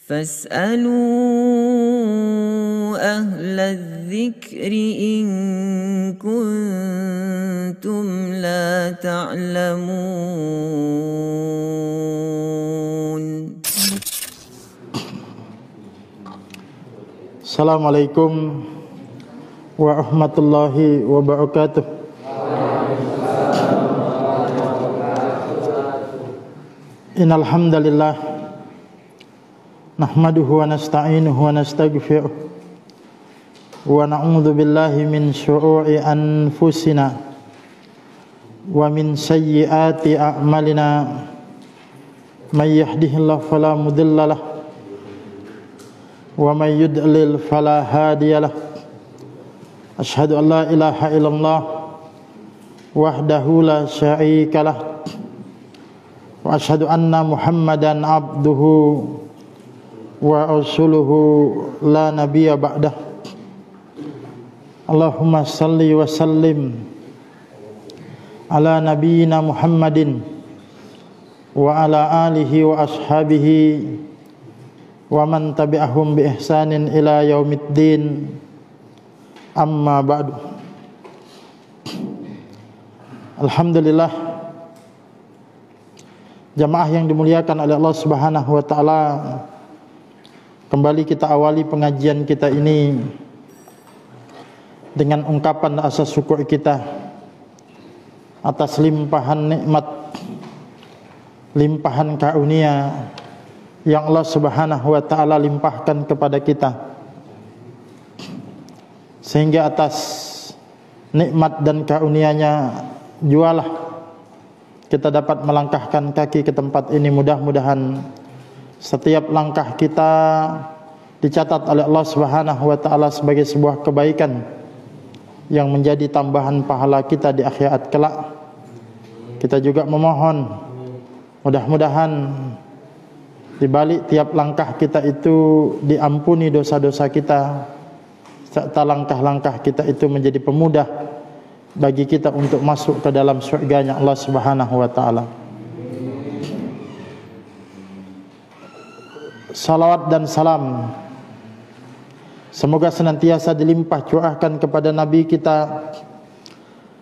فاسألوا أهل الذكر إن كنتم لا تعلمون. Assalamualaikum warahmatullahi wabarakatuh. Innal hamdalillah nahmaduhu wa nasta'inuhu wa nastaghfiruh wa na'udzu billahi min syururi anfusina wa min sayyiati a'malina. May yahdihillahu fala mudhillalah wa may yudlil fala hadiyalah. Asyhadu an la ilaha illallah wahdahu la syarikalah wa asyhadu anna Muhammadan abduhu wa rasuluhu la nabiyya ba'dah. Allahumma salli wa sallim ala nabiyyina Muhammadin wa ala alihi wa ashabihi wa man tabi'ahum bi ihsanin ila yaumiddin. Amma ba'du. Alhamdulillah, jamaah yang dimuliakan oleh Allah Subhanahu wa taala, kembali kita awali pengajian kita ini dengan ungkapan rasa syukur kita atas limpahan nikmat, limpahan karunia yang Allah Subhanahu wa taala limpahkan kepada kita, sehingga atas nikmat dan karunia-Nya jualah kita dapat melangkahkan kaki ke tempat ini. Mudah-mudahan setiap langkah kita dicatat oleh Allah Subhanahu wa taala sebagai sebuah kebaikan yang menjadi tambahan pahala kita di akhirat kelak. Kita juga memohon mudah-mudahan di balik tiap langkah kita itu diampuni dosa-dosa kita, serta langkah-langkah kita itu menjadi pemudah bagi kita untuk masuk ke dalam surganya Allah Subhanahu wa taala. Salawat dan salam semoga senantiasa dilimpah curahkan kepada Nabi kita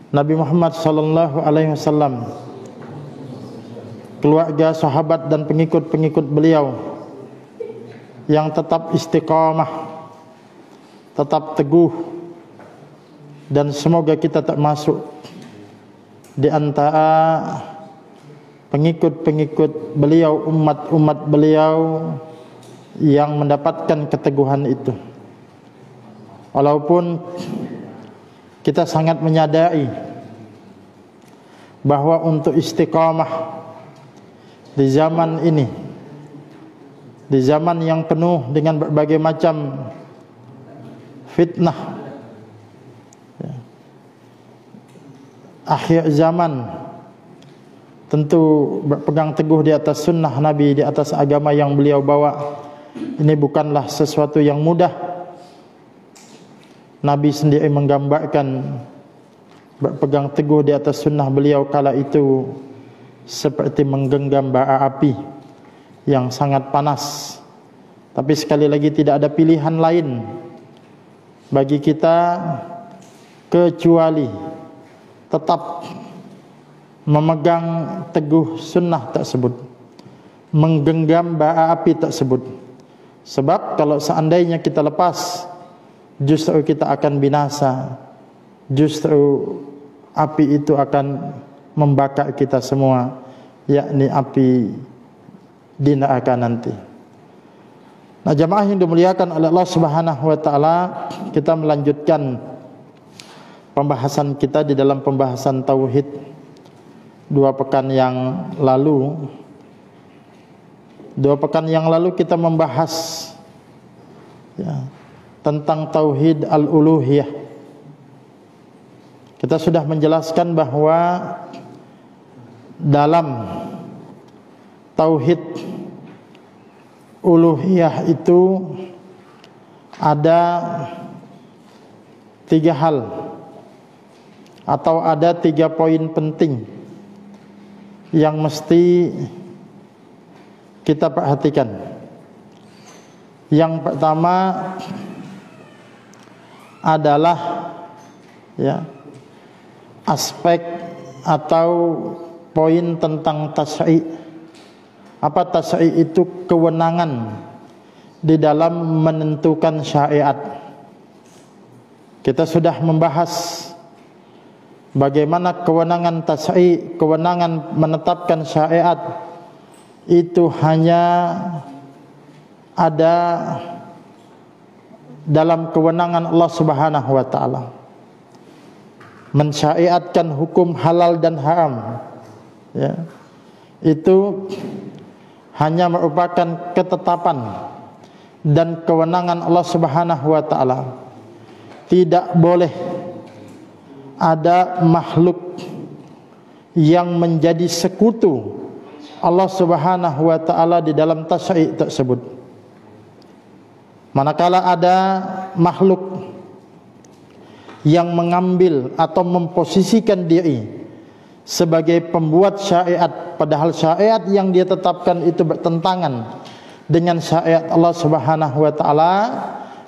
Nabi Muhammad sallallahu alaihi wasallam, keluarga, sahabat dan pengikut-pengikut beliau yang tetap istiqamah, tetap teguh, dan semoga kita termasuk di antara pengikut-pengikut beliau, umat-umat beliau yang mendapatkan keteguhan itu. Walaupun kita sangat menyadari bahwa untuk istiqamah di zaman ini, di zaman yang penuh dengan berbagai macam fitnah, akhir zaman, tentu berpegang teguh di atas sunnah Nabi, di atas agama yang beliau bawa, ini bukanlah sesuatu yang mudah. Nabi sendiri menggambarkan berpegang teguh di atas sunnah beliau kala itu seperti menggenggam bara api yang sangat panas. Tapi sekali lagi tidak ada pilihan lain bagi kita kecuali tetap memegang teguh sunnah tersebut, menggenggam bara api tersebut. Sebab kalau seandainya kita lepas, justru kita akan binasa, justru api itu akan membakar kita semua, yakni api di neraka nanti. Nah, jamaah yang dimuliakan oleh Allah Subhanahu wa taala, kita melanjutkan pembahasan kita di dalam pembahasan tauhid. 2 pekan yang lalu kita membahas tentang tauhid al-uluhiyah. Kita sudah menjelaskan bahwa dalam tauhid uluhiyah itu ada 3 hal atau ada 3 poin penting yang mesti kita perhatikan. Yang pertama adalah aspek atau poin tentang tasyi'. Apa tasyi' itu? Kewenangan di dalam menentukan syariat. Kita sudah membahas bagaimana kewenangan tasyi', kewenangan menetapkan syariat itu hanya ada dalam kewenangan Allah Subhanahu wa taala. Mensyariatkan hukum halal dan haram, itu hanya merupakan ketetapan dan kewenangan Allah Subhanahu wa taala. Tidak boleh ada makhluk yang menjadi sekutu Allah Subhanahu wa taala di dalam tasyi' tersebut. Manakala ada makhluk yang mengambil atau memposisikan diri sebagai pembuat syariat, padahal syariat yang dia tetapkan itu bertentangan dengan syariat Allah Subhanahu wa taala,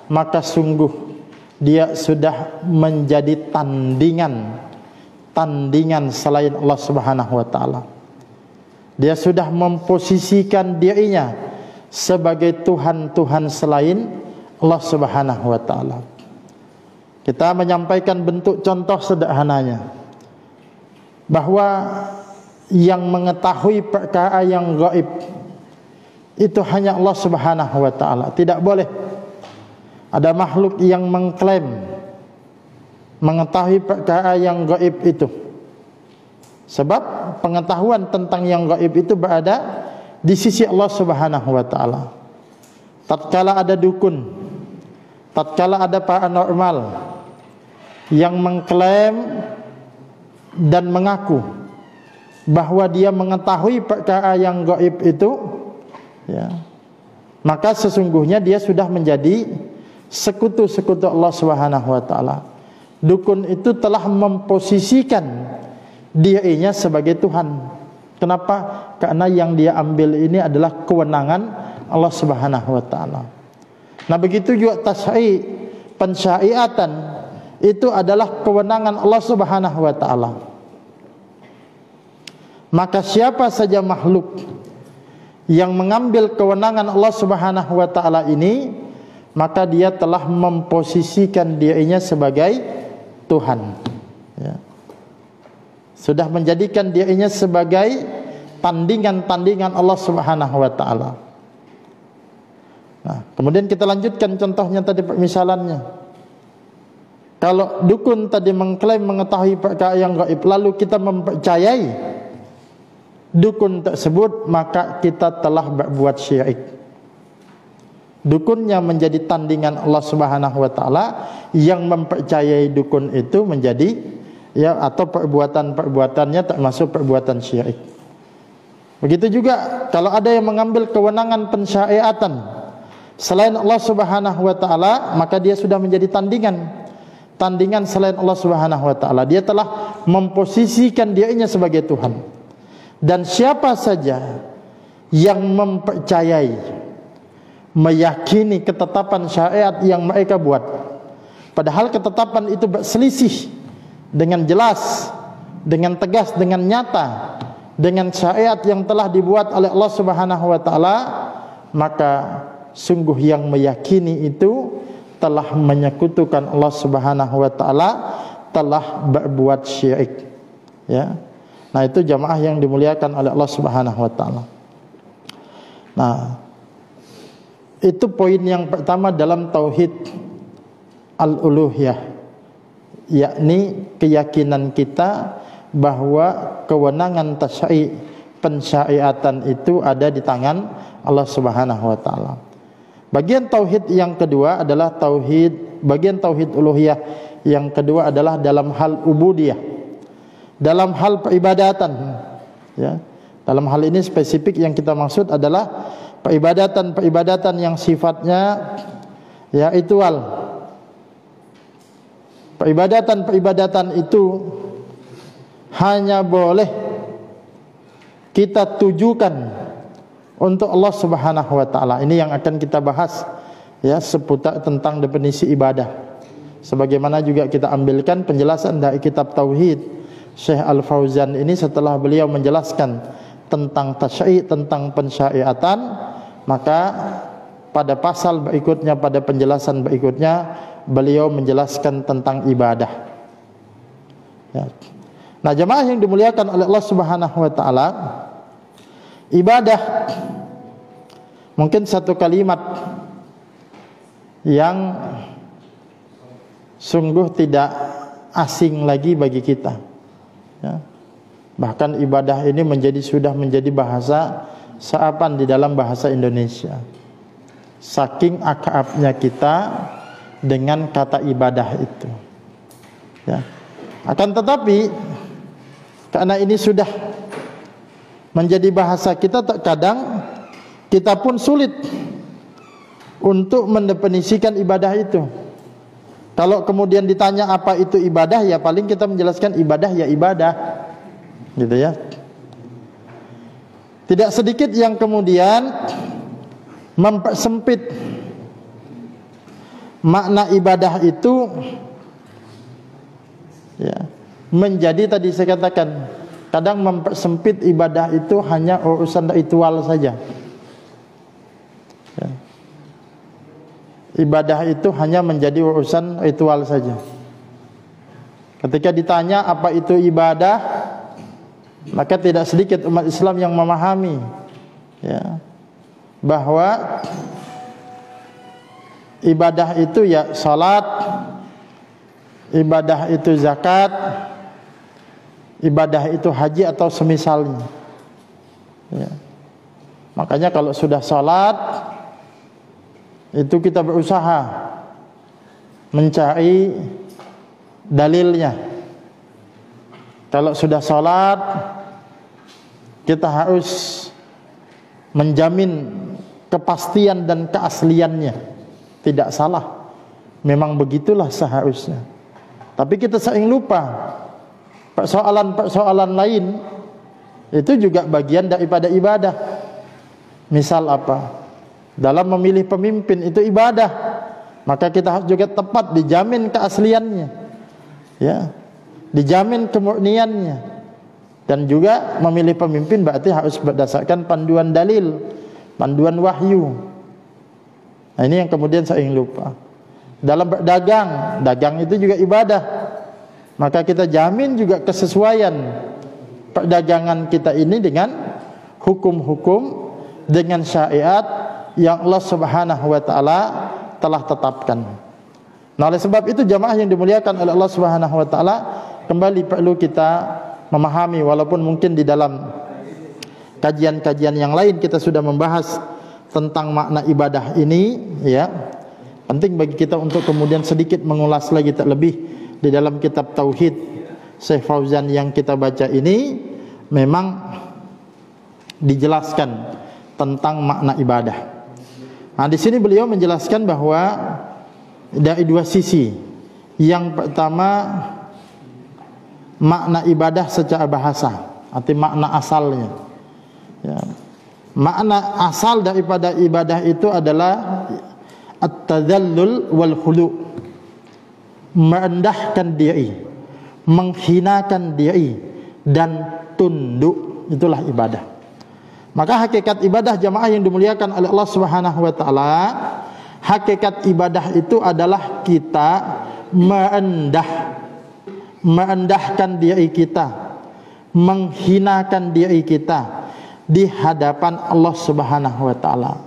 maka sungguh dia sudah menjadi tandingan selain Allah Subhanahu wa taala. Dia sudah memposisikan dirinya sebagai Tuhan selain Allah Subhanahu wa taala. Kita menyampaikan bentuk contoh sederhananya, bahwa yang mengetahui perkara yang gaib itu hanya Allah Subhanahu wa taala. Tidak boleh ada makhluk yang mengklaim mengetahui perkara yang gaib itu. Sebab pengetahuan tentang yang gaib itu berada di sisi Allah Subhanahu wa taala. Tatkala ada dukun, tatkala ada paranormal yang mengklaim dan mengaku bahwa dia mengetahui perkara yang gaib itu, maka sesungguhnya dia sudah menjadi sekutu Allah Subhanahu wa taala. Dukun itu telah memposisikan dirinya sebagai Tuhan. Kenapa? Karena yang dia ambil ini adalah kewenangan Allah Subhanahu wa taala. Nah, begitu juga tasyi', pensyariatan itu adalah kewenangan Allah Subhanahu wa taala. Maka siapa saja makhluk yang mengambil kewenangan Allah Subhanahu wa taala ini, maka dia telah memposisikan dirinya sebagai Tuhan. Sudah menjadikan dirinya sebagai tandingan Allah Subhanahu wa taala. Nah, kemudian kita lanjutkan contohnya tadi, permisalannya. Kalau dukun tadi mengklaim mengetahui perkara yang gaib, lalu kita mempercayai dukun tersebut, maka kita telah berbuat syirik. Dukunnya menjadi tandingan Allah Subhanahu wa taala, yang mempercayai dukun itu menjadi atau perbuatannya termasuk perbuatan syirik. Begitu juga kalau ada yang mengambil kewenangan pensyariatan selain Allah Subhanahu wa taala, maka dia sudah menjadi tandingan selain Allah Subhanahu wa taala. Dia telah memposisikan dirinya sebagai Tuhan. Dan siapa saja yang mempercayai, meyakini ketetapan syariat yang mereka buat, padahal ketetapan itu berselisih dengan jelas, dengan tegas, dengan nyata dengan syariat yang telah dibuat oleh Allah Subhanahu wa taala, maka sungguh yang meyakini itu telah menyekutukan Allah Subhanahu wa taala, telah berbuat syirik. Nah, itu jamaah yang dimuliakan oleh Allah Subhanahu wa taala. Nah, itu poin yang pertama dalam tauhid al-uluhiyah, yakni keyakinan kita bahwa kewenangan tasyi', pensyariatan itu ada di tangan Allah Subhanahu wa taala. Bagian tauhid yang kedua adalah bagian tauhid uluhiyah yang kedua adalah dalam hal ubudiyah, dalam hal peribadatan. Dalam hal ini spesifik yang kita maksud adalah peribadatan yang sifatnya ritual. Peribadatan itu hanya boleh kita tujukan untuk Allah Subhanahu wa taala. Ini yang akan kita bahas ya seputar tentang definisi ibadah. Sebagaimana juga kita ambilkan penjelasan dari kitab Tauhid Syekh Al-Fauzan ini setelah beliau menjelaskan tentang tasyri', tentang pensyariatan, maka pada pasal berikutnya, pada penjelasan berikutnya beliau menjelaskan tentang ibadah. Ya. Nah, jemaah yang dimuliakan oleh Allah Subhanahu wa taala, ibadah mungkin satu kalimat yang sungguh tidak asing lagi bagi kita, ya. Bahkan ibadah ini sudah menjadi bahasa seapan di dalam bahasa Indonesia. Saking akrabnya kita dengan kata ibadah itu, ya. Akan tetapi karena ini sudah menjadi bahasa kita, terkadang kita pun sulit untuk mendefinisikan ibadah itu. Kalau kemudian ditanya apa itu ibadah, ya paling kita menjelaskan ibadah ya ibadah, gitu ya. Tidak sedikit yang kemudian mempersempit makna ibadah itu, ya, menjadi tadi saya katakan, kadang mempersempit ibadah itu hanya urusan ritual saja, ya. Ibadah itu hanya menjadi urusan ritual saja. Ketika ditanya apa itu ibadah, maka tidak sedikit umat Islam yang memahami, ya, bahwa ibadah itu ya salat, ibadah itu zakat, ibadah itu haji atau semisalnya, ya. Makanya kalau sudah salat itu kita berusaha mencari dalilnya. Kalau sudah salat kita harus menjamin kepastian dan keasliannya. Tidak salah, memang begitulah seharusnya. Tapi kita sering lupa persoalan-persoalan lain itu juga bagian daripada ibadah. Misal apa? Dalam memilih pemimpin itu ibadah, maka kita harus juga tepat dijamin keasliannya, ya, dijamin kemurniannya. Dan juga memilih pemimpin berarti harus berdasarkan panduan dalil, panduan wahyu. Nah, ini yang kemudian sering lupa. Dalam berdagang, dagang itu juga ibadah, maka kita jamin juga kesesuaian perdagangan kita ini dengan hukum-hukum, dengan syariat yang Allah Subhanahu wa taala telah tetapkan. Nah, oleh sebab itu jamaah yang dimuliakan oleh Allah Subhanahu wa taala, kembali perlu kita memahami, walaupun mungkin di dalam kajian-kajian yang lain kita sudah membahas tentang makna ibadah ini, ya. Penting bagi kita untuk kemudian sedikit mengulas lagi terlebih di dalam kitab Tauhid Syekh Fauzan yang kita baca ini, memang dijelaskan tentang makna ibadah. Nah, di sini beliau menjelaskan bahwa dari dua sisi. Yang pertama, makna ibadah secara bahasa, arti makna asalnya, ya. Makna asal daripada ibadah itu adalah at-tadallul wal khulu', merendahkan diri, menghinakan diri, dan tunduk. Itulah ibadah. Maka hakikat ibadah jamaah yang dimuliakan oleh Allah Subhanahu wa taala, hakikat ibadah itu adalah kita merendahkan diri kita, menghinakan diri kita di hadapan Allah Subhanahu wa taala.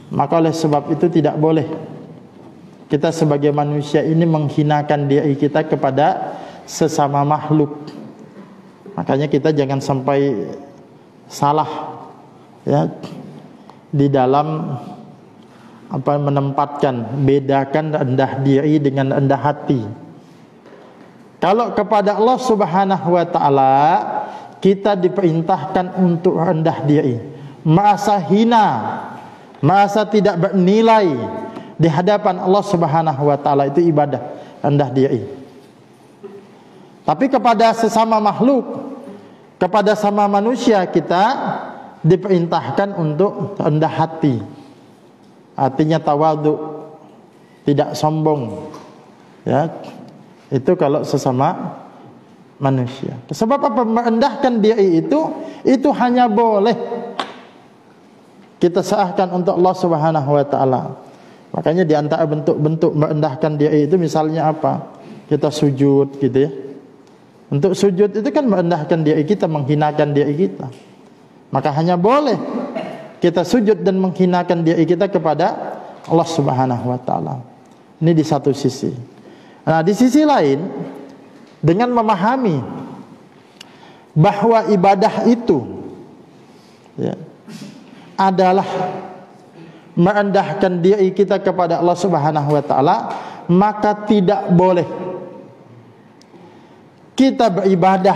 Maka oleh sebab itu tidak boleh kita sebagai manusia ini menghinakan diri kita kepada sesama makhluk. Makanya kita jangan sampai salah, ya, di dalam menempatkan, bedakan rendah diri dengan rendah hati. Kalau kepada Allah Subhanahu wa taala kita diperintahkan untuk rendah diri, merasa hina, merasa tidak bernilai di hadapan Allah Subhanahu wa taala, itu ibadah, rendah diri. Tapi kepada sesama makhluk, kepada sama manusia, kita diperintahkan untuk rendah hati, artinya tawadhu, tidak sombong. Ya, itu kalau sesama manusia. Sebab apa? Merendahkan diri itu hanya boleh kita sahkan untuk Allah Subhanahu wa taala. Makanya di antara bentuk-bentuk merendahkan diri itu misalnya apa? Kita sujud gitu ya. Untuk sujud itu kan merendahkan diri kita, menghinakan diri kita. Maka hanya boleh kita sujud dan menghinakan diri kita kepada Allah Subhanahu wa taala. Ini di satu sisi. Nah, di sisi lain, dengan memahami bahwa ibadah itu ya, adalah merendahkan diri kita kepada Allah Subhanahu wa taala, maka tidak boleh kita beribadah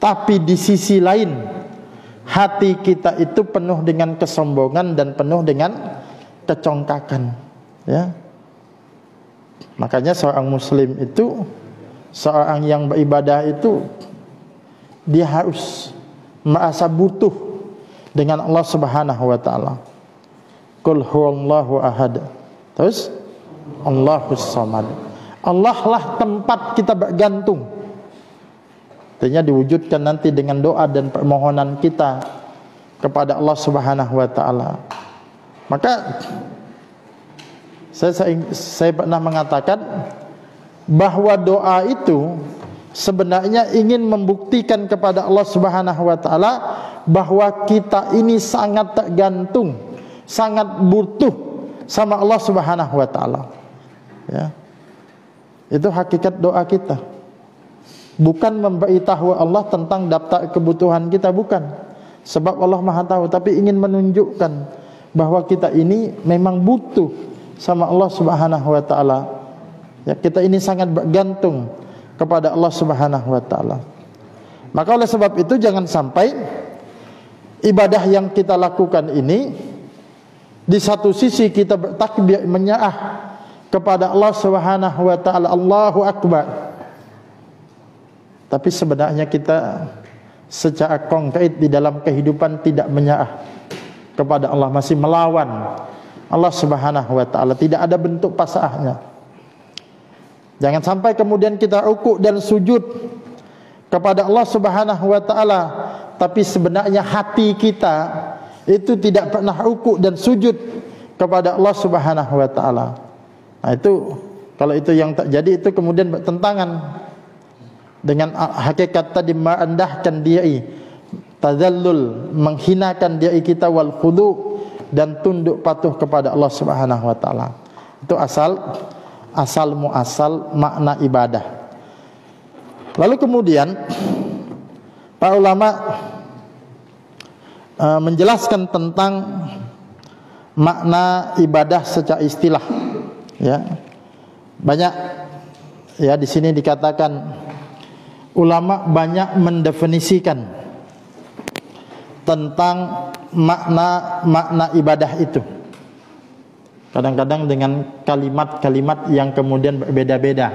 tapi di sisi lain hati kita itu penuh dengan kesombongan dan penuh dengan kecongkakan, ya. Makanya seorang muslim itu, seorang yang beribadah itu, dia harus merasa butuh dengan Allah Subhanahu wa taala. Qul huwallahu ahad. Terus Allahus samad. Allah lah tempat kita bergantung. Artinya diwujudkan nanti dengan doa dan permohonan kita kepada Allah Subhanahu wa taala. Maka saya pernah mengatakan bahwa doa itu sebenarnya ingin membuktikan kepada Allah Subhanahu wa taala bahwa kita ini sangat tergantung, sangat butuh sama Allah Subhanahu wa taala. Ya. Itu hakikat doa kita. Bukan memberitahu Allah tentang daftar kebutuhan kita, bukan. Sebab Allah Maha tahu, tapi ingin menunjukkan bahwa kita ini memang butuh sama Allah Subhanahu wa taala. Ya, kita ini sangat bergantung kepada Allah Subhanahu wa taala. Maka oleh sebab itu jangan sampai ibadah yang kita lakukan ini di satu sisi kita bertakbir menyerah kepada Allah Subhanahu wa taala, Allahu akbar. Tapi sebenarnya kita secara konkret di dalam kehidupan tidak menyerah kepada Allah, masih melawan Allah Subhanahu wa taala, tidak ada bentuk pasrahnya. Jangan sampai kemudian kita rukuk dan sujud kepada Allah Subhanahu wa taala, tapi sebenarnya hati kita itu tidak pernah rukuk dan sujud kepada Allah Subhanahu wa taala. Nah, itu kalau itu yang terjadi, itu kemudian bertentangan dengan hakikat tadi, merendahkan diri, tazallul, menghinakan diri kita, wal khudu, dan tunduk patuh kepada Allah Subhanahu wa taala. Itu asal muasal makna ibadah. Lalu kemudian para ulama menjelaskan tentang makna ibadah secara istilah. Ya. Banyak ya di sini dikatakan ulama banyak mendefinisikan tentang makna ibadah itu. Kadang-kadang dengan kalimat-kalimat yang kemudian berbeda-beda,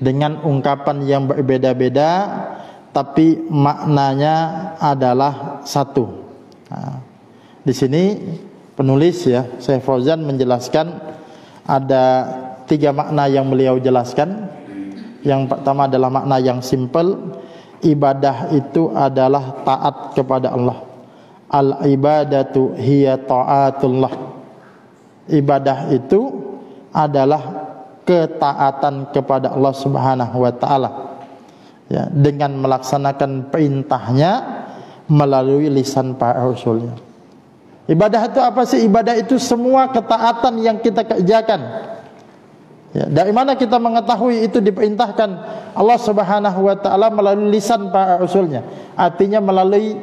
dengan ungkapan yang berbeda-beda, tapi maknanya adalah satu. Nah, di sini penulis ya, Syekh Fauzan menjelaskan ada 3 makna yang beliau jelaskan. Yang pertama adalah makna yang simple, ibadah itu adalah taat kepada Allah. Al-ibadatu hiya ta'atullah. Ibadah itu adalah ketaatan kepada Allah Subhanahu wa taala. Ya, dengan melaksanakan perintahnya melalui lisan para rasulnya. Ibadah itu apa sih? Ibadah itu semua ketaatan yang kita kerjakan. Ya, dari mana kita mengetahui itu diperintahkan Allah Subhanahu wa taala melalui lisan para rasulnya? Artinya melalui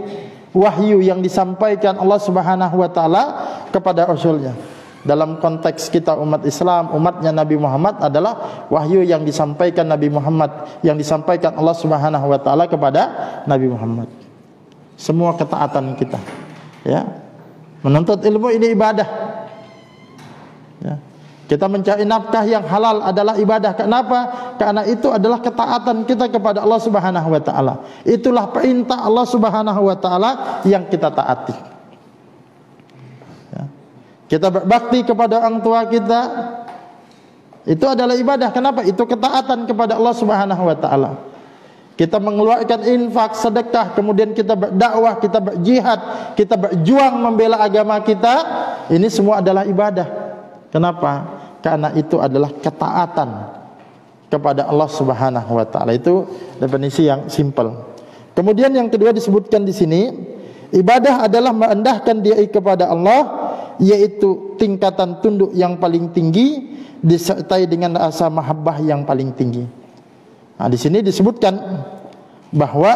wahyu yang disampaikan Allah Subhanahu wa taala kepada rasulnya. Dalam konteks kita umat Islam, umatnya Nabi Muhammad adalah wahyu yang disampaikan Nabi Muhammad, yang disampaikan Allah Subhanahu wa taala kepada Nabi Muhammad. Semua ketaatan kita, ya. Menuntut ilmu ini ibadah. Ya. Kita mencari nafkah yang halal adalah ibadah. Kenapa? Karena itu adalah ketaatan kita kepada Allah Subhanahu wa taala. Itulah perintah Allah Subhanahu wa taala yang kita taati. Ya. Kita berbakti kepada orang tua kita, itu adalah ibadah. Kenapa? Itu ketaatan kepada Allah Subhanahu wa taala. Kita mengeluarkan infak, sedekah, kemudian kita berdakwah, kita berjihad, kita berjuang membela agama kita, ini semua adalah ibadah. Kenapa? Karena itu adalah ketaatan kepada Allah Subhanahu wa taala. Itu definisi yang simpel. Kemudian yang kedua disebutkan di sini, ibadah adalah merendahkan diri kepada Allah, yaitu tingkatan tunduk yang paling tinggi disertai dengan rasa mahabbah yang paling tinggi. Nah, di sini disebutkan bahwa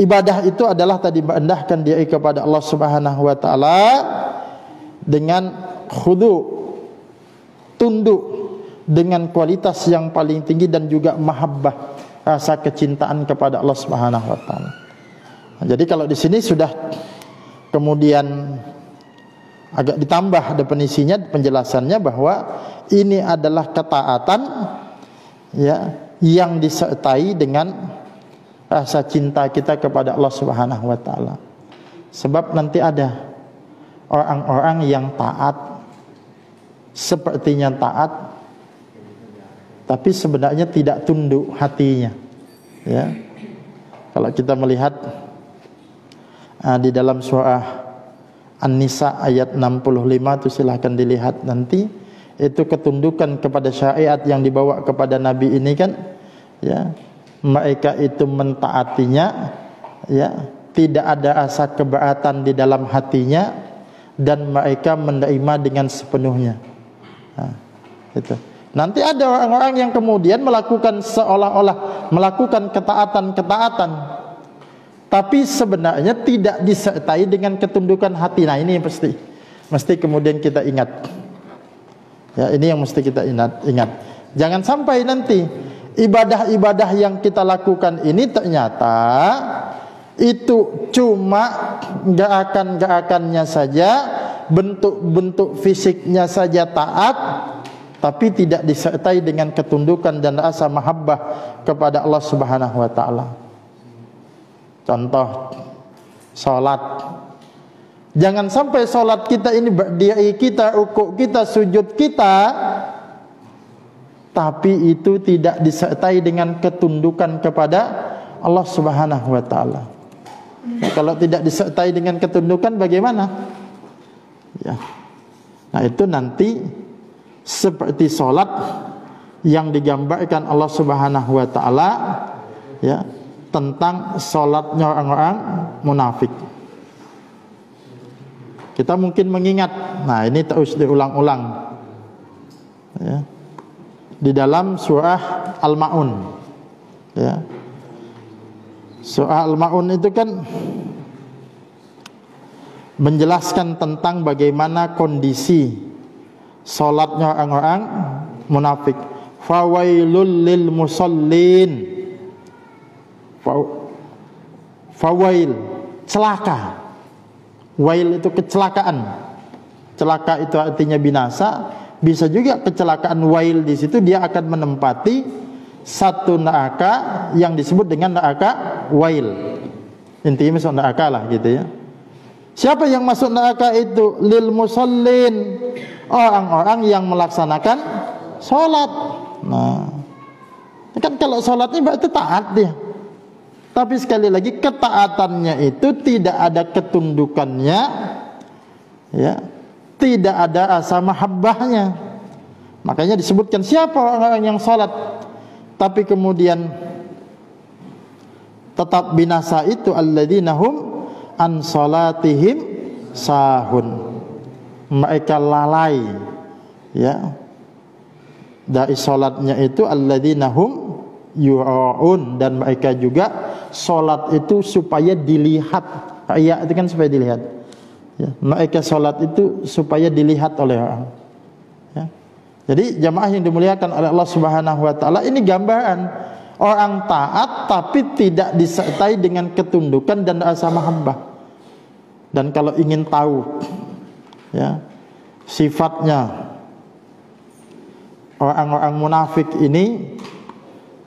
ibadah itu adalah tadi merendahkan diri kepada Allah Subhanahu wa taala dengan khudu, tunduk dengan kualitas yang paling tinggi dan juga mahabbah, rasa kecintaan kepada Allah Subhanahu wa taala. Nah, jadi kalau di sini sudah kemudian agak ditambah definisinya, penjelasannya bahwa ini adalah ketaatan ya yang disertai dengan rasa cinta kita kepada Allah Subhanahu wa taala. Sebab nanti ada orang-orang yang taat, sepertinya taat, tapi sebenarnya tidak tunduk hatinya. Ya. Kalau kita melihat di dalam surah An-Nisa ayat 65 itu silahkan dilihat nanti. Itu ketundukan kepada syariat yang dibawa kepada Nabi ini kan, ya, mereka itu mentaatinya, ya, tidak ada rasa keberatan di dalam hatinya, dan mereka menerima dengan sepenuhnya. Nah, itu. Nanti ada orang-orang yang kemudian melakukan seolah-olah melakukan ketaatan-ketaatan, tapi sebenarnya tidak disertai dengan ketundukan hati. Nah, ini yang mesti kemudian kita ingat. Ya, ini yang mesti kita ingat. Jangan sampai nanti ibadah-ibadah yang kita lakukan ini ternyata itu cuma gerakan-gerakannya saja, bentuk-bentuk fisiknya saja taat, tapi tidak disertai dengan ketundukan dan rasa mahabbah kepada Allah Subhanahu wa taala. Contoh salat. Jangan sampai salat kita ini berdiri kita, rukuk kita, sujud kita, tapi itu tidak disertai dengan ketundukan kepada Allah Subhanahu wa taala. Kalau tidak disertai dengan ketundukan bagaimana? Ya. Nah, itu nanti seperti salat yang digambarkan Allah Subhanahu wa taala, ya, tentang salatnya orang-orang munafik. Kita mungkin mengingat, nah ini terus diulang-ulang, ya, di dalam surah Al-Ma'un, ya. Surah Al-Ma'un itu kan menjelaskan tentang bagaimana kondisi salatnya orang-orang munafik. Fawailul lil musallin, fawail, celaka. Wail itu kecelakaan. Celaka itu artinya binasa. Bisa juga kecelakaan wail di situ dia akan menempati satu neraka yang disebut dengan neraka wail. Intinya masuk neraka lah gitu ya. Siapa yang masuk neraka itu? Lil musallin, orang-orang yang melaksanakan sholat. Nah, kan kalau sholatnya berarti taat dia. Tapi sekali lagi ketaatannya itu tidak ada ketundukannya, ya, tidak ada rasa mahabbahnya. Makanya disebutkan siapa orang-orang yang salat tapi kemudian tetap binasa itu, alladzina hum an salatihim sahun. Mereka lalai, ya, dari salatnya itu, alladzina hum yura'un, dan mereka juga salat itu supaya dilihat. Ya, itu kan supaya dilihat, ya. Mereka salat itu supaya dilihat oleh orang, ya. Jadi jamaah yang dimuliakan oleh Allah Subhanahu wa taala, ini gambaran orang taat tapi tidak disertai dengan ketundukan dan rasa mahabbah. Dan kalau ingin tahu, ya, sifatnya orang-orang munafik ini,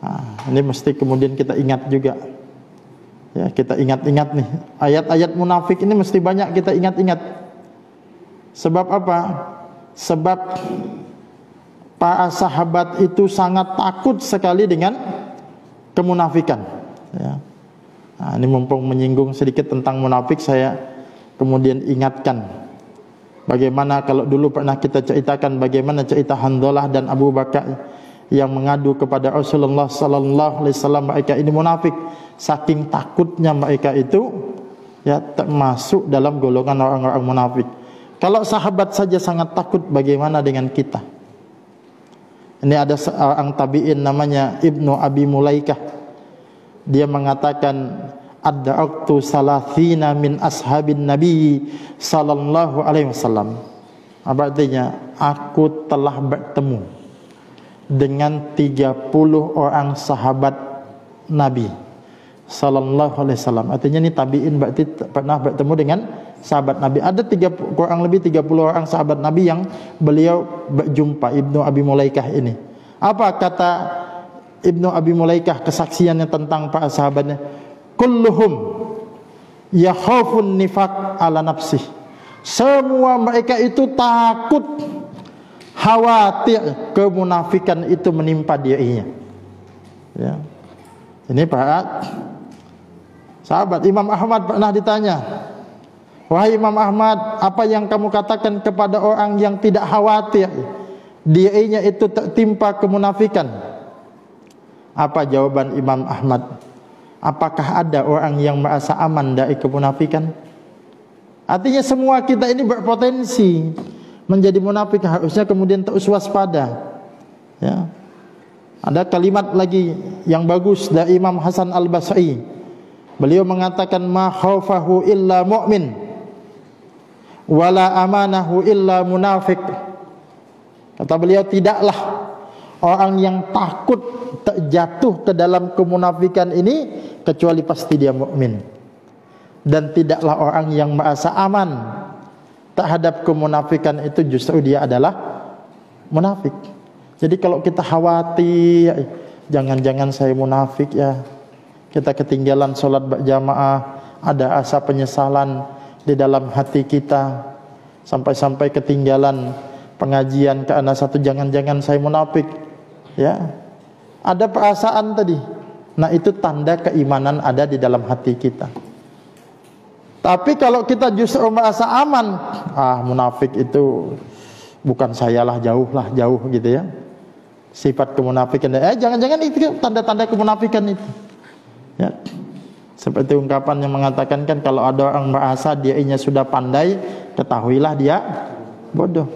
nah, ini mesti kemudian kita ingat juga. Ya, kita ingat-ingat nih, ayat-ayat munafik ini mesti banyak kita ingat-ingat. Sebab apa? Sebab para sahabat itu sangat takut sekali dengan kemunafikan, ya. Nah, ini mumpung menyinggung sedikit tentang munafik, saya kemudian ingatkan bagaimana kalau dulu pernah kita ceritakan bagaimana cerita Hanzalah dan Abu Bakar yang mengadu kepada Rasulullah sallallahu alaihi wasallam, mereka ini munafik. Saking takutnya mereka itu, ya, termasuk dalam golongan orang-orang munafik. Kalau sahabat saja sangat takut, bagaimana dengan kita? Ini ada seorang tabi'in namanya Ibnu Abi Mulaikah. Dia mengatakan, adraktu salathina min ashabin Nabi sallallahu alaihi wasallam. Apa artinya? Aku telah bertemu dengan 30 orang sahabat Nabi sallallahu alaihi wasallam. Artinya ini tabi'in berarti pernah bertemu dengan sahabat Nabi. Ada kurang lebih 30 orang sahabat Nabi yang beliau berjumpa, Ibnu Abi Mulaikah ini. Apa kata Ibnu Abi Mulaikah kesaksiannya tentang para sahabatnya? Kulluhum yakhafun nifaq ala nafsih. Semua mereka itu takut, khawatir kemunafikan itu menimpa dirinya. Ya. Ini para sahabat. Imam Ahmad pernah ditanya, wahai Imam Ahmad, apa yang kamu katakan kepada orang yang tidak khawatir dirinya itu tertimpa kemunafikan? Apa jawaban Imam Ahmad? Apakah ada orang yang merasa aman dari kemunafikan? Artinya semua kita ini berpotensi menjadi munafik, harusnya kemudian terus waspada. Ya. Ada kalimat lagi yang bagus dari Imam Hasan Al-Basri. Beliau mengatakan, ma khaufahu illa mu'min wala amanahu illa munafik. Kata beliau, tidaklah orang yang takut terjatuh ke dalam kemunafikan ini kecuali pasti dia mukmin, dan tidaklah orang yang merasa aman terhadap kemunafikan itu justru dia adalah munafik. Jadi kalau kita khawatir jangan-jangan saya munafik, ya, kita ketinggalan sholat berjamaah, ada asa penyesalan di dalam hati kita, sampai-sampai ketinggalan pengajian karena satu jangan-jangan saya munafik, ya, ada perasaan tadi. Nah, itu tanda keimanan ada di dalam hati kita. Tapi kalau kita justru merasa aman, munafik itu bukan sayalah, jauh gitu, ya. Sifat kemunafikan, jangan-jangan itu tanda-tanda kemunafikan itu, ya. Seperti ungkapan yang mengatakan kan, kalau ada orang merasa dirinya sudah pandai, ketahuilah dia bodoh.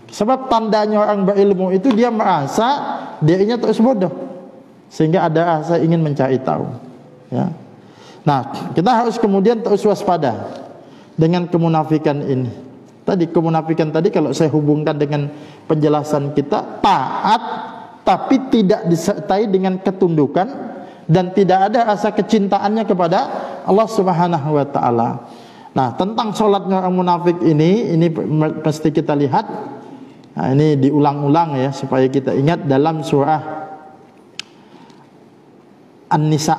Sebab tandanya orang berilmu itu dia merasa dirinya terus bodoh, sehingga ada rasa ingin mencari tahu, ya. Nah, kita harus kemudian terus waspada dengan kemunafikan ini. Tadi kemunafikan tadi kalau saya hubungkan dengan penjelasan kita, taat tapi tidak disertai dengan ketundukan dan tidak ada rasa kecintaannya kepada Allah Subhanahu wa taala. Nah, tentang sholatnya orang munafik ini pasti kita lihat. Nah, ini diulang-ulang ya supaya kita ingat dalam surah An-Nisa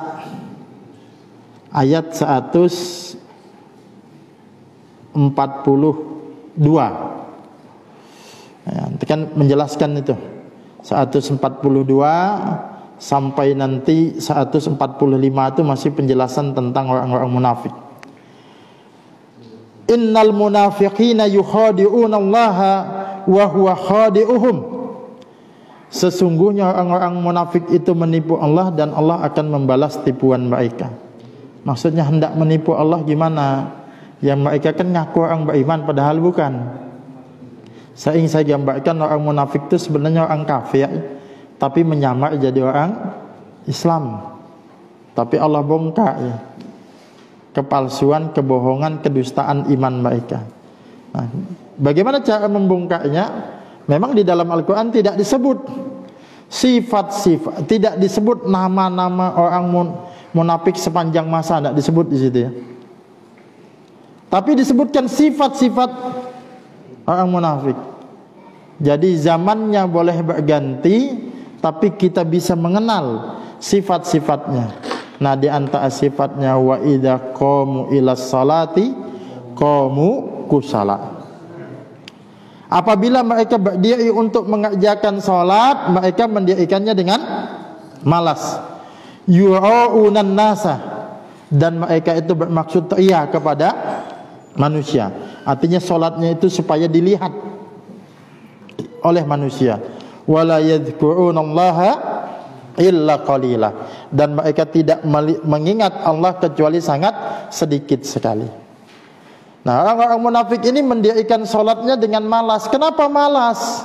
ayat 142. Ya, kan menjelaskan itu 142 sampai nanti 145 itu masih penjelasan tentang orang-orang munafik. Innal munafiqina yukhadi'una Allaha wa huwa khadi'uhum. Sesungguhnya orang-orang munafik itu menipu Allah dan Allah akan membalas tipuan mereka. Maksudnya hendak menipu Allah gimana? Yang mereka kan ngaku orang beriman padahal bukan. Saya ingin saya gambarkan orang munafik itu sebenarnya orang kafir, tapi menyamar jadi orang Islam. Tapi Allah bongkar, ya, kepalsuan, kebohongan, kedustaan iman mereka. Nah, bagaimana cara membongkarnya? Memang di dalam Al-Quran tidak disebut sifat-sifat, tidak disebut nama-nama orang munafik sepanjang masa, tidak disebut di situ, ya. Tapi disebutkan sifat-sifat orang munafik. Jadi zamannya boleh berganti, tapi kita bisa mengenal sifat-sifatnya. Nah, di antara sifatnya, wa idza qamu ilas salati qamu kusala. Apabila mereka berdiri untuk mengerjakan salat, mereka mendirikannya dengan malas. Yura'unan nasa, dan mereka itu bermaksud ria kepada manusia. Artinya salatnya itu supaya dilihat oleh manusia. Wala yadhkurunallaha illa qalila, dan mereka tidak mengingat Allah kecuali sangat sedikit sekali. Nah, orang-orang munafik ini mendirikan salatnya dengan malas. Kenapa malas?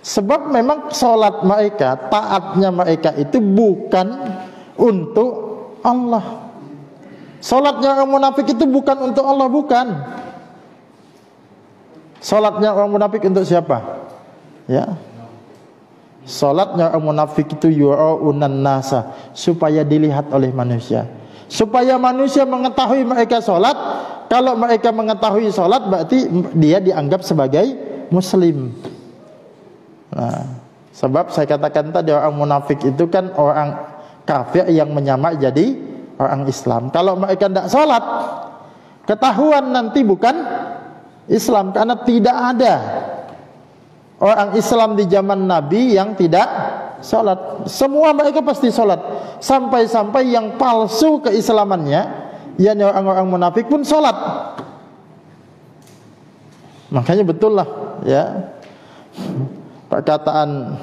Sebab memang salat mereka, taatnya mereka itu bukan untuk Allah. Salatnya orang munafik itu bukan untuk Allah, bukan. Salatnya orang munafik untuk siapa? Ya. Salatnya orang munafik itu yura'unan nasa, supaya dilihat oleh manusia. Supaya manusia mengetahui mereka salat. Kalau mereka mengetahui salat, berarti dia dianggap sebagai muslim. Nah, sebab saya katakan tadi, orang munafik itu kan orang kafir yang menyamar jadi orang Islam. Kalau mereka tidak salat, ketahuan nanti bukan Islam, karena tidak ada orang Islam di zaman Nabi yang tidak salat. Semua mereka pasti salat. Sampai-sampai yang palsu keislamannya, yakni orang-orang munafik pun salat. Makanya betul lah, ya, perkataan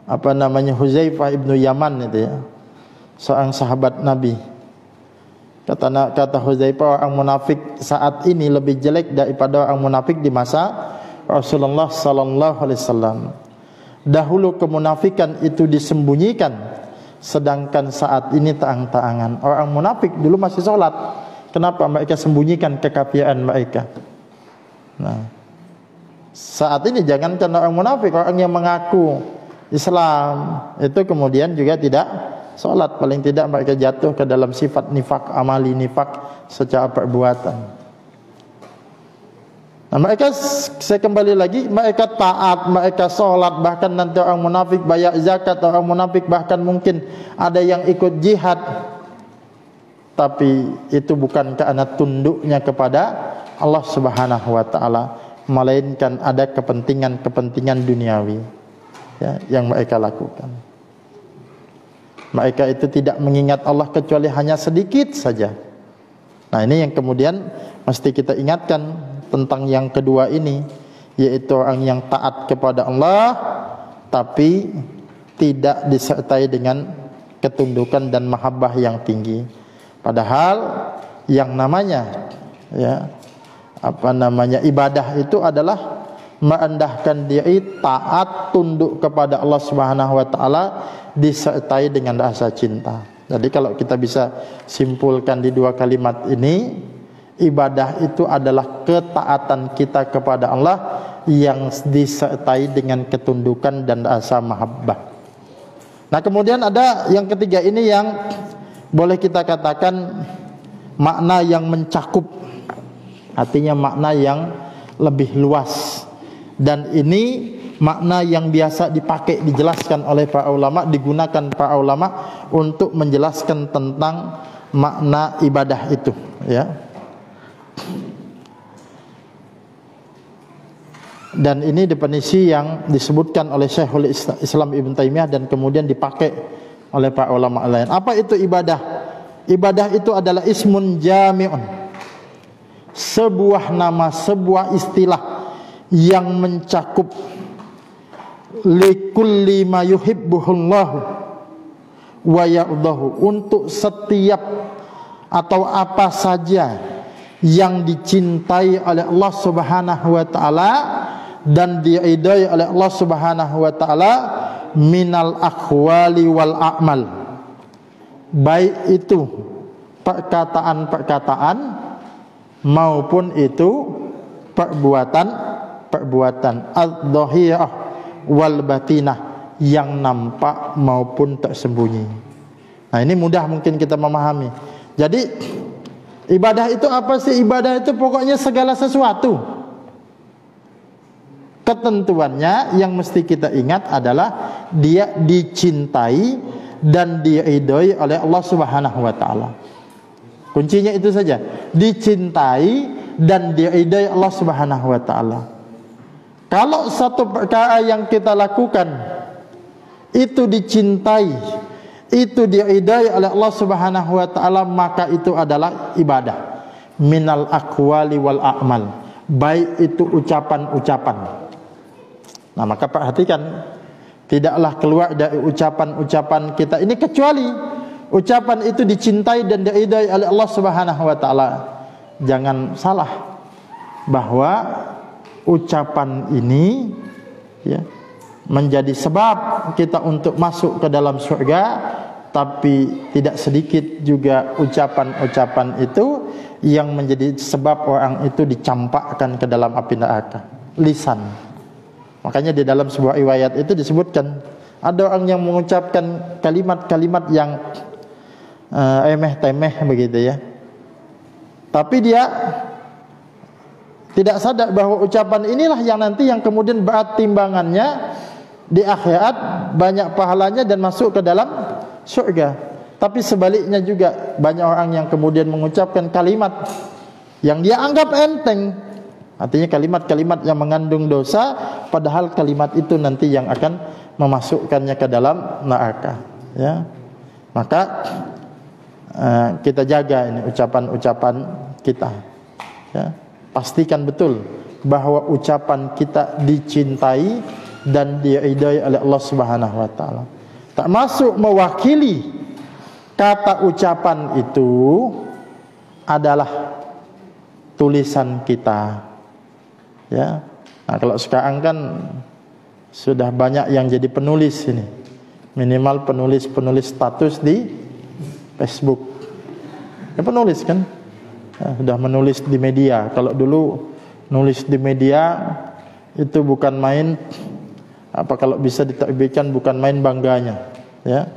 Huzaifah ibnu Yaman itu, ya, seorang sahabat Nabi. Kata Huzaifah, orang munafik saat ini lebih jelek daripada orang munafik di masa Rasulullah sallallahu alaihi wasallam. Dahulu kemunafikan itu disembunyikan, sedangkan saat ini terang-terangan. Orang munafik dulu masih sholat, kenapa mereka sembunyikan kekafiran mereka? Nah, saat ini jangankan orang munafik, orang yang mengaku Islam itu kemudian juga tidak sholat. Paling tidak mereka jatuh ke dalam sifat nifak amali, nifak secara perbuatan. Nah, mereka, saya kembali lagi, mereka taat, mereka sholat, bahkan nanti orang munafik bayar zakat, orang munafik bahkan mungkin ada yang ikut jihad. Tapi itu bukan karena tunduknya kepada Allah Subhanahu wa ta'ala, melainkan ada kepentingan-kepentingan duniawi, ya, yang mereka lakukan. Mereka itu tidak mengingat Allah kecuali hanya sedikit saja. Nah, ini yang kemudian mesti kita ingatkan tentang yang kedua ini, yaitu orang yang taat kepada Allah tapi tidak disertai dengan ketundukan dan mahabbah yang tinggi. Padahal yang namanya, ya, ibadah itu adalah merendahkan diri, taat, tunduk kepada Allah Subhanahu wa taala disertai dengan rasa cinta. Jadi kalau kita bisa simpulkan di dua kalimat ini, ibadah itu adalah ketaatan kita kepada Allah yang disertai dengan ketundukan dan rasa mahabbah. Nah, kemudian ada yang ketiga ini yang boleh kita katakan makna yang mencakup, artinya makna yang lebih luas. Dan ini makna yang biasa dipakai, dijelaskan oleh para ulama, digunakan para ulama untuk menjelaskan tentang makna ibadah itu, ya. Dan ini definisi yang disebutkan oleh Syekhul Islam Ibn Taimiyah dan kemudian dipakai oleh para ulama lain. Apa itu ibadah? Ibadah itu adalah ismun jami'un, sebuah nama, sebuah istilah yang mencakup likulli ma yuhibbuhullahu wa ya'dahu, untuk setiap atau apa saja yang dicintai oleh Allah Subhanahu wa taala dan diridai oleh Allah Subhanahu wa taala minal aqwali wal a'mal, baik itu perkataan-perkataan maupun itu perbuatan adh-dhahirah wal batinah, yang nampak maupun tersembunyi. Nah, ini mudah mungkin kita memahami. Jadi ibadah itu apa sih? Ibadah itu pokoknya segala sesuatu. Ketentuannya yang mesti kita ingat adalah dia dicintai dan diridhoi oleh Allah Subhanahu wa taala. Kuncinya itu saja, dicintai dan diridai Allah Subhanahu wa taala. Kalau satu perkara yang kita lakukan itu dicintai, itu diridai oleh Allah Subhanahu wa taala, maka itu adalah ibadah. Minal aqwali wal a'mal, baik itu ucapan-ucapan. Nah, maka perhatikan, tidaklah keluar dari ucapan-ucapan kita ini kecuali ucapan itu dicintai dan diridai oleh Allah Subhanahu wa taala. Jangan salah bahwa ucapan ini ya menjadi sebab kita untuk masuk ke dalam surga, tapi tidak sedikit juga ucapan-ucapan itu yang menjadi sebab orang itu dicampakkan ke dalam api neraka. Lisan. Makanya di dalam sebuah riwayat itu disebutkan ada orang yang mengucapkan kalimat-kalimat yang remeh-temeh begitu ya, tapi dia tidak sadar bahwa ucapan inilah yang nanti yang kemudian berat timbangannya di akhirat, banyak pahalanya dan masuk ke dalam surga. Tapi sebaliknya juga banyak orang yang kemudian mengucapkan kalimat yang dia anggap enteng, artinya kalimat-kalimat yang mengandung dosa, padahal kalimat itu nanti yang akan memasukkannya ke dalam neraka ya. Maka kita jaga ini ucapan-ucapan kita ya. Pastikan betul bahwa ucapan kita dicintai dan diridai oleh Allah Subhanahu wa taala. Termasuk mewakili kata ucapan itu adalah tulisan kita. Ya. Nah, kalau sekarang kan sudah banyak yang jadi penulis ini. Minimal penulis status di Facebook. Ya, penulis kan? Ya, sudah menulis di media. Kalau dulu nulis di media itu bukan main, apa kalau bisa diterbitkan bukan main bangganya ya.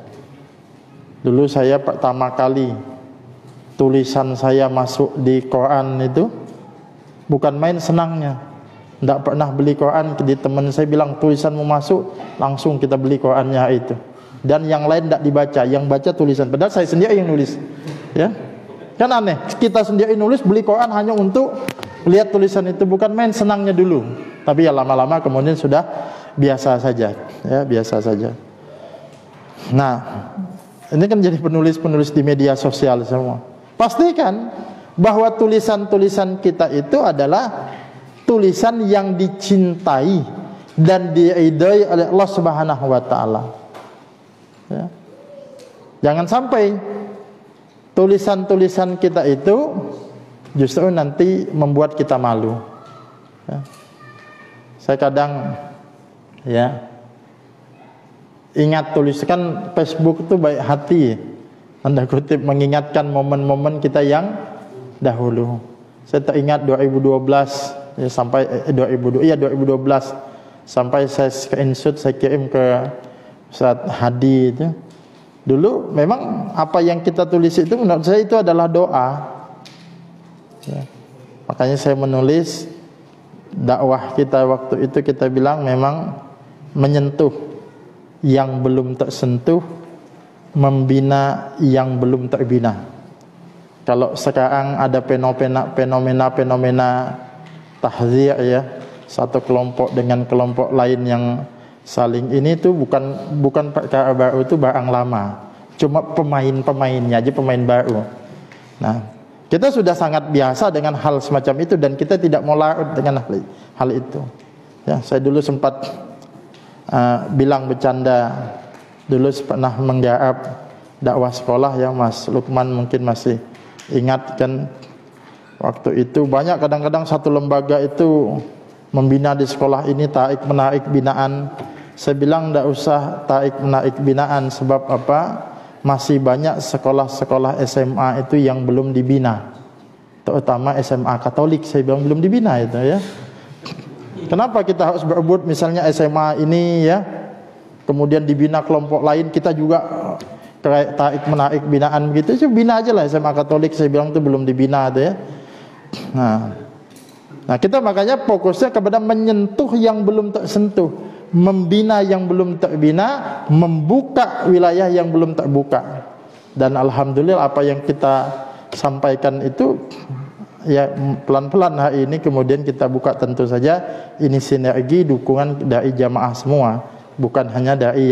Dulu saya pertama kali tulisan saya masuk di Quran itu bukan main senangnya. Tidak pernah beli Quran, di teman saya bilang tulisanmu masuk, langsung kita beli Qurannya itu. Dan yang lain tidak dibaca, yang baca tulisan. Padahal saya sendiri yang nulis ya. Kan aneh, kita sendiri nulis, beli Quran hanya untuk lihat tulisan itu, bukan main senangnya dulu. Tapi ya lama-lama kemudian sudah biasa saja ya, biasa saja. Nah, ini kan jadi penulis-penulis di media sosial semua. Pastikan bahwa tulisan-tulisan kita itu adalah tulisan yang dicintai dan diridai oleh Allah Subhanahu wa taala. Ya. Jangan sampai tulisan-tulisan kita itu justru nanti membuat kita malu. Ya. Saya kadang ya ingat tuliskan Facebook itu baik hati, tanda kutip, mengingatkan momen-momen kita yang dahulu. Saya teringat 2012 ya, sampai 2012 sampai saya screenshot, saya kirim ke Ustaz Hadi itu. Dulu memang apa yang kita tulis itu menurut saya itu adalah doa ya. Makanya saya menulis dakwah kita waktu itu, kita bilang memang menyentuh yang belum tersentuh, membina yang belum terbina. Kalau sekarang ada fenomena tahzir ya, satu kelompok dengan kelompok lain yang saling ini tuh bukan perkara baru, itu barang lama. Cuma pemain-pemainnya aja pemain baru. Nah, kita sudah sangat biasa dengan hal semacam itu dan kita tidak mau larut dengan hal itu. Ya, saya dulu sempat bilang bercanda, dulu pernah menggarap dakwah sekolah ya, Mas Lukman mungkin masih ingat kan. Waktu itu banyak, kadang-kadang satu lembaga itu membina di sekolah ini, tarik menarik binaan. Saya bilang tidak usah tarik menarik binaan, sebab apa? Masih banyak sekolah-sekolah SMA itu yang belum dibina, terutama SMA Katolik. Saya bilang belum dibina itu ya. Kenapa kita harus berebut misalnya SMA ini ya, kemudian dibina kelompok lain, kita juga tarik menarik binaan begitu? Bina aja lah SMA Katolik. Saya bilang itu belum dibina itu ya. Nah, kita makanya fokusnya kepada menyentuh yang belum tersentuh, membina yang belum terbina, membuka wilayah yang belum terbuka. Dan alhamdulillah apa yang kita sampaikan itu ya pelan-pelan hari ini kemudian kita buka, tentu saja ini sinergi dukungan dari jamaah semua, bukan hanya dari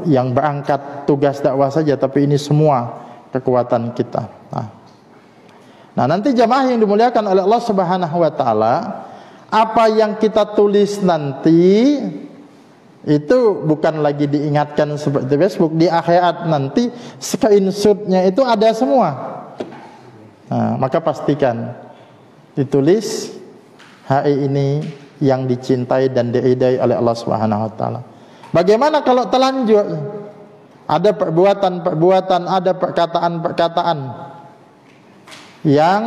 yang berangkat tugas dakwah saja, tapi ini semua kekuatan kita. Nah, nanti jamaah yang dimuliakan oleh Allah Subhanahu wa taala, apa yang kita tulis nanti itu bukan lagi diingatkan seperti Facebook. Di akhirat nanti screenshotnya itu ada semua. Nah, maka pastikan ditulis hari ini yang dicintai dan diridai oleh Allah Subhanahu wa taala. Bagaimana kalau telanjur? Ada perbuatan-perbuatan, ada perkataan-perkataan yang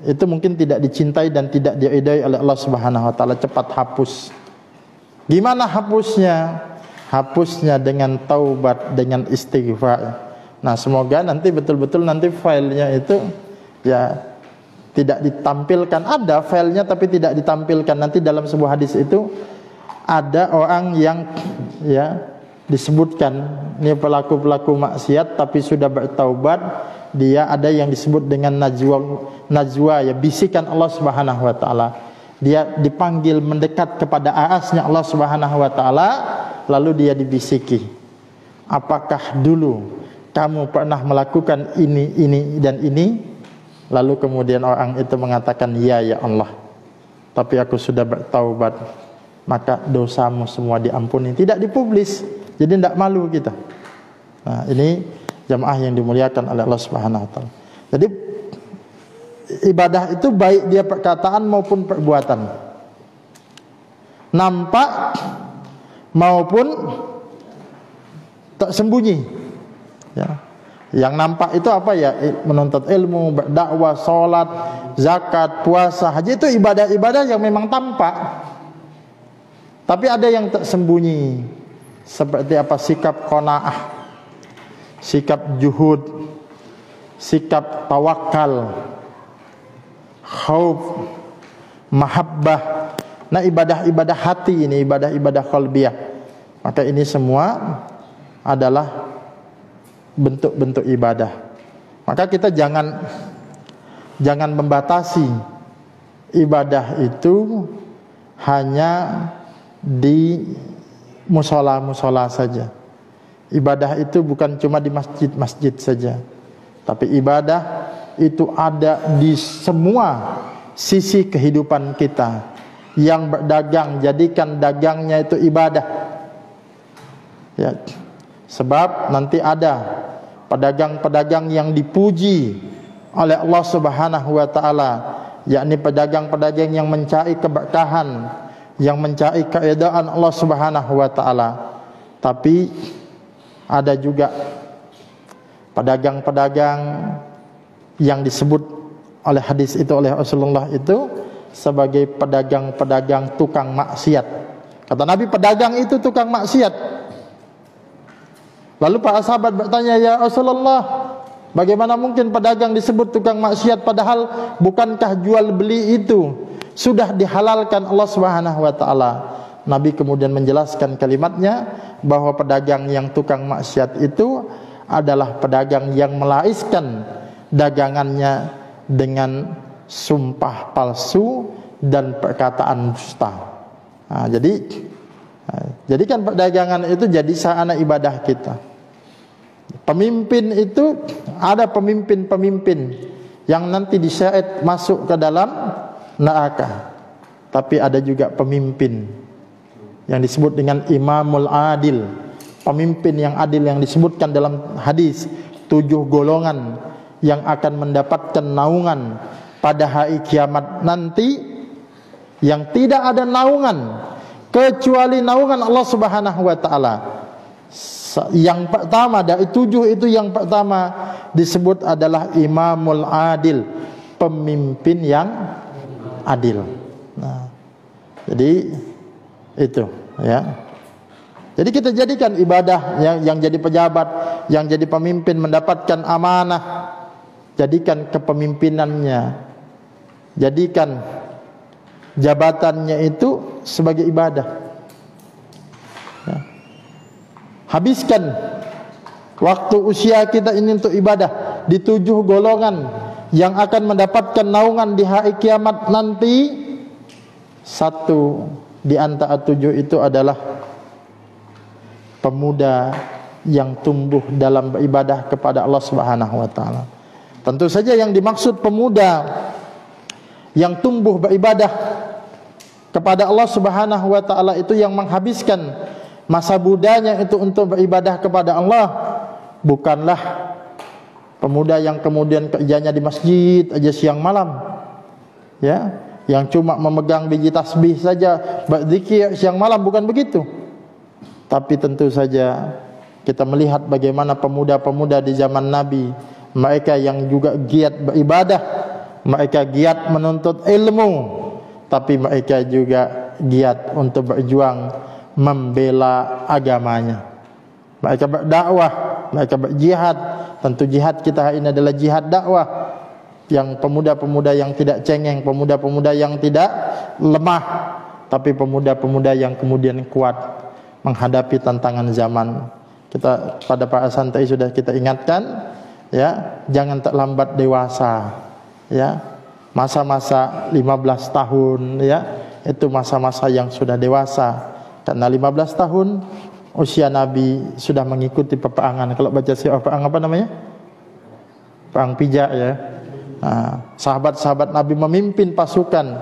itu mungkin tidak dicintai dan tidak diridai oleh Allah Subhanahu wa taala, cepat hapus. Gimana hapusnya? Hapusnya dengan taubat, dengan istighfar. Nah, semoga nanti betul-betul nanti filenya itu ya tidak ditampilkan. Ada filenya tapi tidak ditampilkan. Nanti dalam sebuah hadis itu ada orang yang ya disebutkan ini pelaku-pelaku maksiat tapi sudah bertaubat. Dia ada yang disebut dengan najwa ya, bisikan Allah Subhanahu wa taala. Dia dipanggil mendekat kepada arasnya Allah Subhanahu wa taala, lalu dia dibisiki, apakah dulu kamu pernah melakukan ini dan ini? Lalu kemudian orang itu mengatakan, ya Allah, tapi aku sudah bertaubat, maka dosamu semua diampuni. Tidak dipublis, jadi tidak malu kita. Nah, ini jamaah yang dimuliakan oleh Allah Subhanahu wa taala. Jadi ibadah itu baik dia perkataan maupun perbuatan, nampak maupun tak sembunyi ya. Yang nampak itu apa ya? Menuntut ilmu, berdakwah, sholat, zakat, puasa, haji, itu ibadah-ibadah yang memang tampak. Tapi ada yang tak sembunyi, seperti apa? Sikap qanaah, sikap juhud, sikap tawakal, khauf, mahabbah. Nah, ibadah-ibadah hati ini, ibadah-ibadah qalbiyah. Maka ini semua adalah bentuk-bentuk ibadah. Maka kita jangan membatasi ibadah itu hanya di musola-musola saja. Ibadah itu bukan cuma di masjid-masjid saja, tapi ibadah itu ada di semua sisi kehidupan kita. Yang berdagang, jadikan dagangnya itu ibadah ya. Sebab nanti ada pedagang-pedagang yang dipuji oleh Allah Subhanahu wa taala, yakni pedagang-pedagang yang mencari keberkahan, yang mencari keridaan Allah Subhanahu wa taala. Tapi ada juga pedagang-pedagang yang disebut oleh hadis itu, oleh Rasulullah itu sebagai pedagang-pedagang tukang maksiat. Kata Nabi, pedagang itu tukang maksiat. Lalu para sahabat bertanya, ya Rasulullah, bagaimana mungkin pedagang disebut tukang maksiat, padahal bukankah jual beli itu sudah dihalalkan Allah Subhanahu wa taala? Nabi kemudian menjelaskan kalimatnya bahwa pedagang yang tukang maksiat itu adalah pedagang yang melariskan dagangannya dengan sumpah palsu dan perkataan dusta. Nah, jadikan perdagangan itu jadi sarana ibadah kita. Pemimpin itu ada pemimpin-pemimpin yang nanti diseret masuk ke dalam neraka. Tapi ada juga pemimpin yang disebut dengan imamul adil, pemimpin yang adil, yang disebutkan dalam hadis 7 golongan yang akan mendapatkan naungan pada hari kiamat nanti, yang tidak ada naungan kecuali naungan Allah Subhanahu wa taala. Yang pertama dari 7 itu, yang pertama disebut adalah imamul adil, pemimpin yang adil. Nah, jadi itu ya. Jadi kita jadikan ibadah yang jadi pejabat, yang jadi pemimpin, mendapatkan amanah, jadikan kepemimpinannya, jadikan jabatannya itu sebagai ibadah ya. Habiskan Waktu usia kita ini untuk ibadah di 7 golongan yang akan mendapatkan naungan di hari kiamat nanti, satu di antara 7 itu adalah pemuda yang tumbuh dalam beribadah kepada Allah Subhanahu wa taala. Tentu saja yang dimaksud pemuda yang tumbuh beribadah kepada Allah Subhanahu wa taala itu yang menghabiskan masa mudanya itu untuk beribadah kepada Allah, bukanlah pemuda yang kemudian kerjanya di masjid aja siang malam, ya, yang cuma memegang biji tasbih saja, berzikir siang malam, bukan begitu. Tapi tentu saja kita melihat bagaimana pemuda-pemuda di zaman Nabi, mereka yang juga giat beribadah, mereka giat menuntut ilmu, tapi mereka juga giat untuk berjuang membela agamanya. Mereka berdakwah, mereka berjihad. Tentu jihad kita hari ini adalah jihad dakwah, yang pemuda-pemuda yang tidak cengeng, pemuda-pemuda yang tidak lemah, tapi pemuda-pemuda yang kemudian kuat menghadapi tantangan zaman. Kita pada Pak Santai sudah kita ingatkan, ya, jangan terlambat dewasa, ya. Masa-masa 15 tahun, ya, itu masa-masa yang sudah dewasa. Karena 15 tahun usia Nabi sudah mengikuti peperangan. Kalau baca sirah perang apa namanya? Perang Pijak, ya. Nah, sahabat-sahabat Nabi memimpin pasukan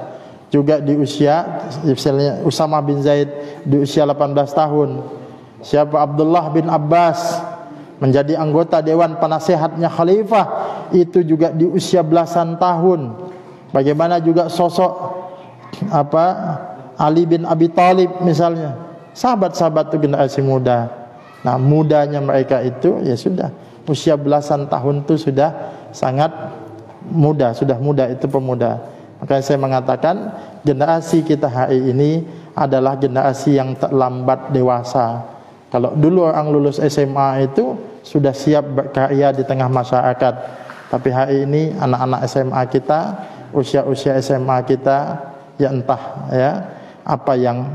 juga di usia, misalnya Usamah bin Zaid di usia 18 tahun. Siapa? Abdullah bin Abbas menjadi anggota dewan penasehatnya khalifah, itu juga di usia belasan tahun. Bagaimana juga sosok Ali bin Abi Thalib misalnya, sahabat-sahabat itu generasi muda. Nah, mudanya mereka itu ya sudah usia belasan tahun itu sudah sangat muda, sudah muda, itu pemuda. Makanya saya mengatakan generasi kita hari ini adalah generasi yang terlambat dewasa. Kalau dulu orang lulus SMA itu sudah siap berkarya di tengah masyarakat, tapi hari ini anak-anak SMA kita, usia-usia SMA kita, ya entah ya apa yang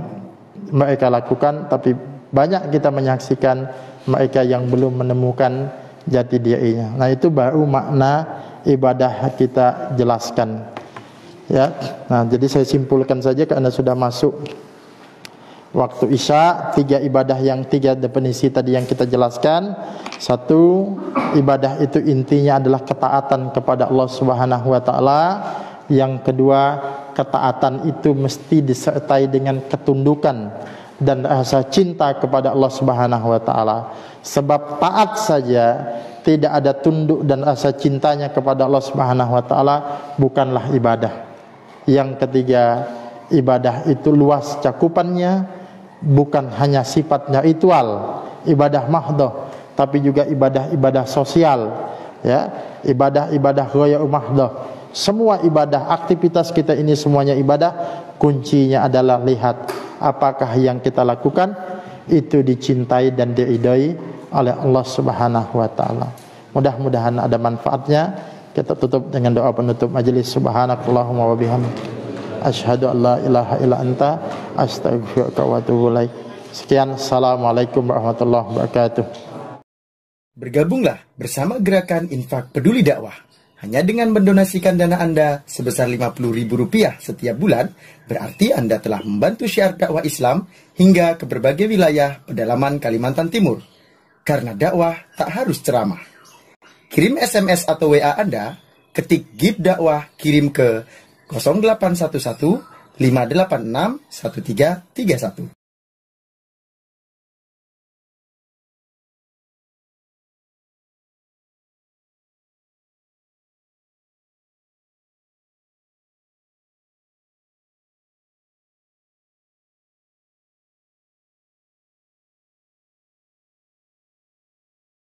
mereka lakukan, tapi banyak kita menyaksikan mereka yang belum menemukan jati dirinya. Nah, itu baru makna ibadah kita jelaskan, ya. Nah, jadi saya simpulkan saja karena sudah masuk waktu Isya. 3 ibadah yang 3 definisi tadi yang kita jelaskan. 1, ibadah itu intinya adalah ketaatan kepada Allah Subhanahu wa taala. Yang kedua, ketaatan itu mesti disertai dengan ketundukan dan rasa cinta kepada Allah Subhanahu wa taala. Sebab taat saja tidak ada tunduk dan rasa cintanya kepada Allah Subhanahu wa taala, bukanlah ibadah. Yang ketiga, ibadah itu luas cakupannya, bukan hanya sifatnya ritual, ibadah mahdhah, tapi juga ibadah-ibadah sosial, ya, ibadah-ibadah ghairu mahdhah. Semua ibadah, aktivitas kita ini semuanya ibadah. Kuncinya adalah lihat apakah yang kita lakukan itu dicintai dan diridhai oleh Allah Subhanahu wa taala. Mudah-mudahan ada manfaatnya. Kita tutup dengan doa penutup majelis. Subhanakallahumma wa bihamdika, asyhadu an la ilaha illa anta, astaghfiruka wa atubu ilaik. Sekian, assalamualaikum warahmatullahi wabarakatuh. Bergabunglah bersama gerakan Infak Peduli Dakwah. Hanya dengan mendonasikan dana Anda sebesar Rp50.000 setiap bulan, berarti Anda telah membantu syiar dakwah Islam hingga ke berbagai wilayah pedalaman Kalimantan Timur. Karena dakwah tak harus ceramah. Kirim SMS atau WA Anda, ketik GIP dakwah, kirim ke 0811 586 1331.